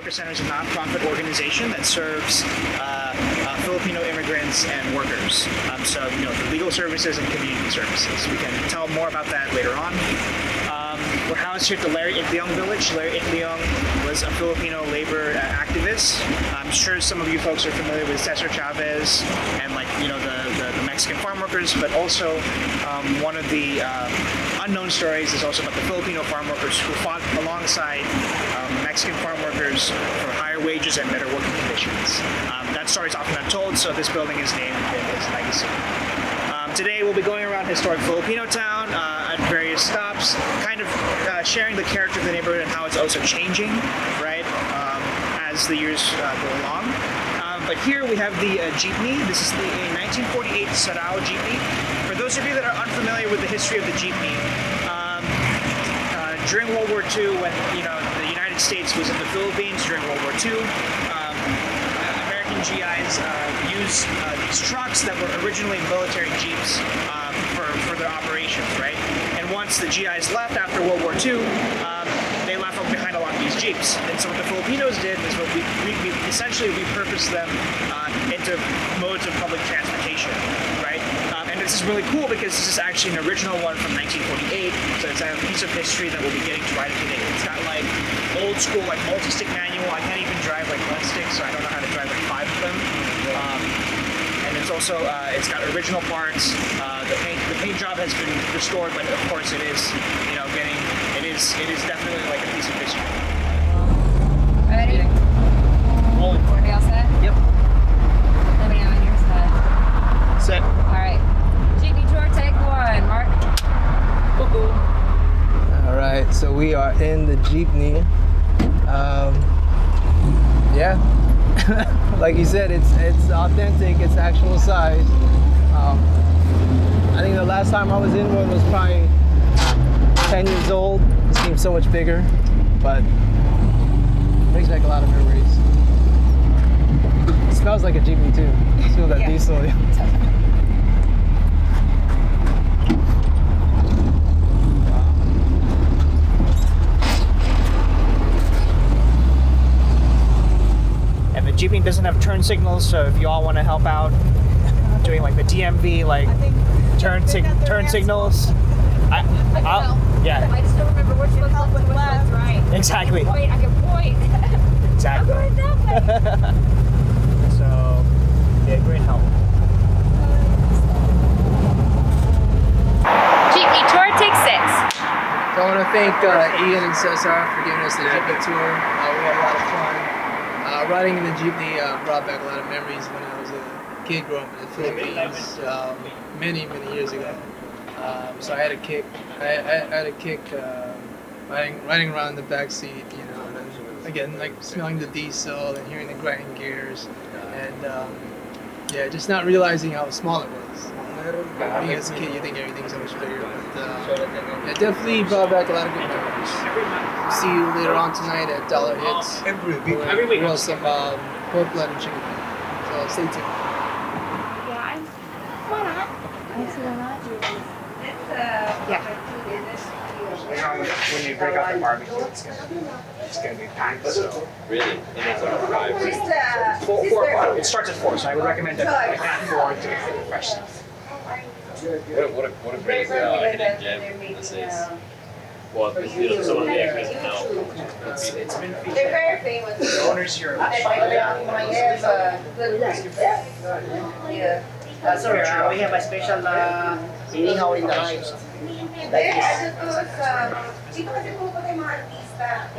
Worker Center is a nonprofit organization that serves Filipino immigrants and workers. So, the legal services and community services. We can tell more about that later on. We're housed here at the Larry Itliong Village. Larry Itliong was a Filipino labor activist. I'm sure some of you folks are familiar with Cesar Chavez and the Mexican farm workers, but also one of the unknown stories is also about the Filipino farm workers who fought alongside Mexican farm workers for higher wages and better working conditions. That story is often untold, so this building is named in his legacy. Today we'll be going around historic Filipino town at various stops, kind of sharing the character of the neighborhood and how it's also changing, right, as the years go along. But here we have the jeepney. This is the 1948 Sarao jeepney. For those of you that are unfamiliar with the history of the jeepney, during World War II, when the United States was in the Philippines during World War II, American GIs used these trucks that were originally military jeeps for their operations, right? And once the GIs left after World War II, they left behind a lot of these jeeps. And so what the Filipinos did is we essentially repurposed them into modes of public transportation, right? And this is really cool because this is actually an original one from 1948, so it's a piece of history that we'll be getting to ride it today. It's got old school multi-stick manual. I can't even drive one stick, so I don't know how to drive 5 of them. And it's also it's got original parts. The paint job has been restored, but of course it is it is definitely like a piece of history. Ready? Rolling. Are we all set? Yep. Let me know when you're set. Set. All right. Jeepney tour, take 1. Mark. All right, so we are in the jeepney. Yeah, like you said, it's authentic. It's actual size. I think the last time I was in one was probably 10 years old. It seems so much bigger, but brings back a lot of memories. It smells like a jeepney too. You smell that diesel. And the jeepney doesn't have turn signals, so if you all want to help out doing the DMV turn signals, yeah. I just don't remember which one's left and which one's right. Exactly. Wait, I can point. Exactly. I'm going that way. So, yeah, great help. Jeepney tour, take 6. So I want to thank Ian and Cesar for giving us the jeepney tour. We had a lot of fun. Riding in the jeepney brought back a lot of memories when I was a kid growing up in the Philippines many years ago. So I had a kick. I had a kick riding around the back seat, and then, again, smelling the diesel and hearing the grinding gears, and just not realizing how small it was. Being as a kid, you think everything's so much bigger, but it definitely brought back a lot of good memories. See you later on tonight at Dollar Hits. Every week. We'll some pork blood and chicken. So stay tuned. When you break out the barbecue, it's gonna be packed. So. Really? And it's like 5. 4 o'clock. It starts at 4, so I would recommend at 4 to get the fresh stuff. What a great hidden gem this is. Well, some of the actors know. It's been featured. They're very famous. The owners here. Yeah. Sorry, we have a special inihaw in the rice. Like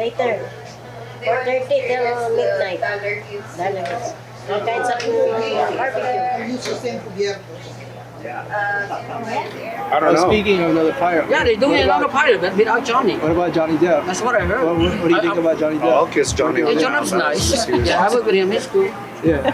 this. Later. 4:30 till midnight. Dalawas. All kinds of barbecue. I don't know. Speaking of another pirate. Yeah, they do another pirate, but without Johnny. What about Johnny Depp? That's what I heard. What do you think about Johnny Depp? I'll kiss Johnny on the Johnny's mouth. nice. Yeah, I work with him. He's cool. Yeah.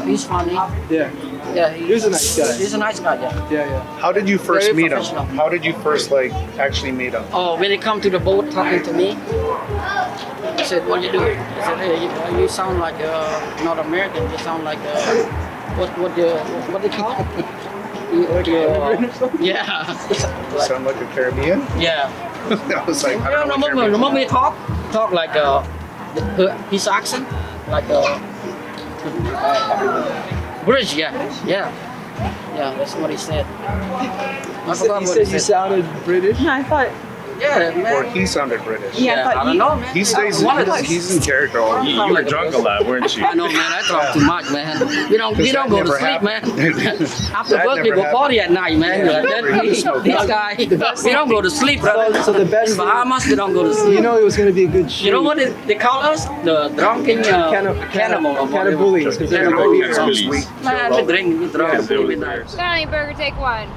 He's funny. Yeah. Yeah, He's a nice guy. He's a nice guy. Yeah. How did you first Very meet him? professional. How did you first actually meet him? Oh, when he come to the boat talking to me, I said, "What you do?" I said, "Hey, you sound like not American. You sound like what they call it? Yeah. Sound like a Caribbean? Yeah. I was like, I don't know what the Caribbean moment we talk like his accent, like British, yeah, that's what he said. I forgot You what said he you said. sounded British. Yeah, I thought. Yeah, man. Or he sounded British. Yeah, I I thought don't you. know, man. He stays. One of those. He's in character all the You time. were drunk a lot, weren't you? I know, man. I talk too much, man. We don't that go to never sleep, man. happened. After That work, we never go party at night, man. Yeah, That- we just smoke this pot. guy, we don't go to sleep, brother. So the best In thing, Bahamas, we don't go to sleep. you know, it was gonna be a good shoot. You know what they call us? The drunken cannibal. Cannibals, because they're Cannibal. weird. So sweet. Man, we drink, we drunk, Yeah, we night. Johnny Burger, take one.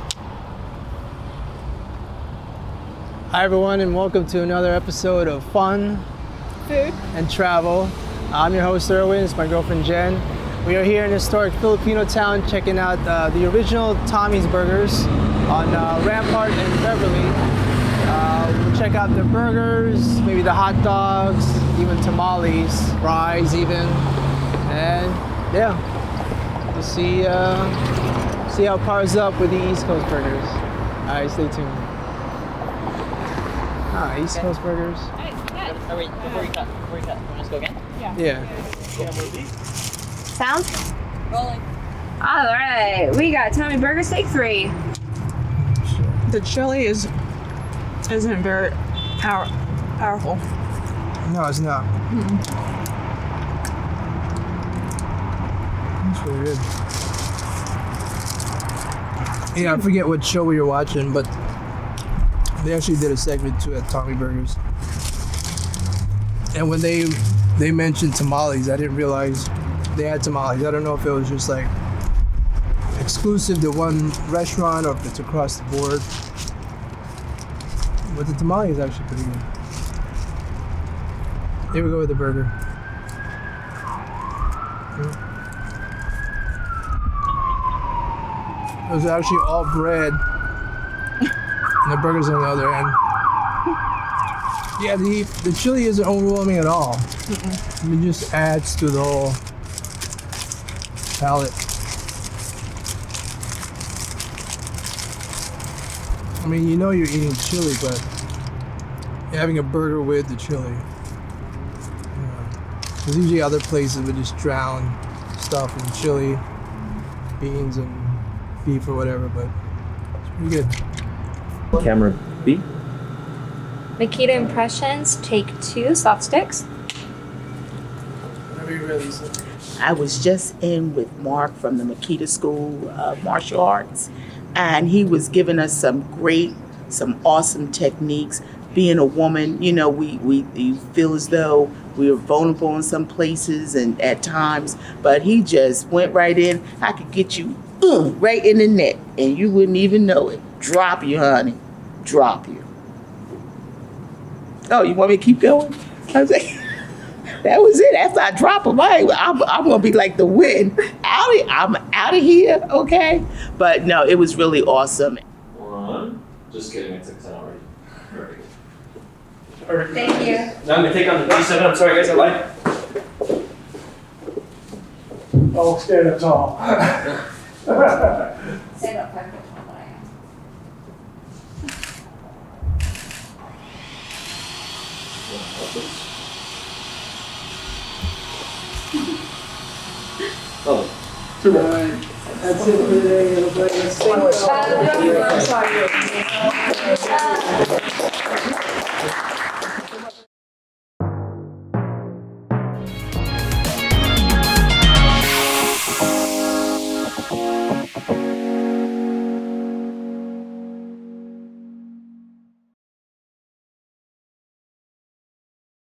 Hi everyone, and welcome to another episode of Fun, Food. and Travel. I'm your host Erwin. It's my girlfriend Jen. We are here in historic Filipino town checking out the original Tommy's Burgers on Rampart and Beverly. We'll check out the burgers, maybe the hot dogs, even tamales, fries even, and yeah, we'll see how it powers up with the East Coast Burgers. All right, stay tuned. East Coast Burgers. Wait, before you cut, let's go again. Yeah. Sound? Rolling. All right, we got Tommy Burger Steak 3. The chili isn't very powerful. No, it's not. It's really good. Yeah, I forget what show we were watching, but they actually did a segment too at Tommy Burgers. And when they mentioned tamales, I didn't realize they had tamales. I don't know if it was just like exclusive to one restaurant or if it's across the board. But the tamale is actually pretty good. Here we go with the burger. It was actually all bread. And the burger's on the other end. Yeah, the chili isn't overwhelming at all. It just adds to the whole palate. I mean, you know you're eating chili, but you're having a burger with the chili. Because usually other places would just drown stuff in chili, beans, and beef or whatever, but it's pretty good. Camera B. Makita Impressions, take 2, soft sticks. Whenever you're ready, so. I was just in with Mark from the Makita School of Martial Arts, and he was giving us some awesome techniques. Being a woman, you know, you feel as though we were vulnerable in some places and at times, but he just went right in. I could get you right in the neck, and you wouldn't even know it. Drop you, honey. Drop you. Oh, you want me to keep going? I was like, that was it. After I drop him, I'm gonna be like the wind. I'm out of here, okay? But no, it was really awesome. One. Just kidding, I took 10 already. Thank you. Now I'm gonna take on the D7. I'm sorry, guys, I lied. Oh, stand up tall. Stand up 5 foot tall, but I am. Oh. Alright, that's it for today, everybody. Let's sing. I'm sorry.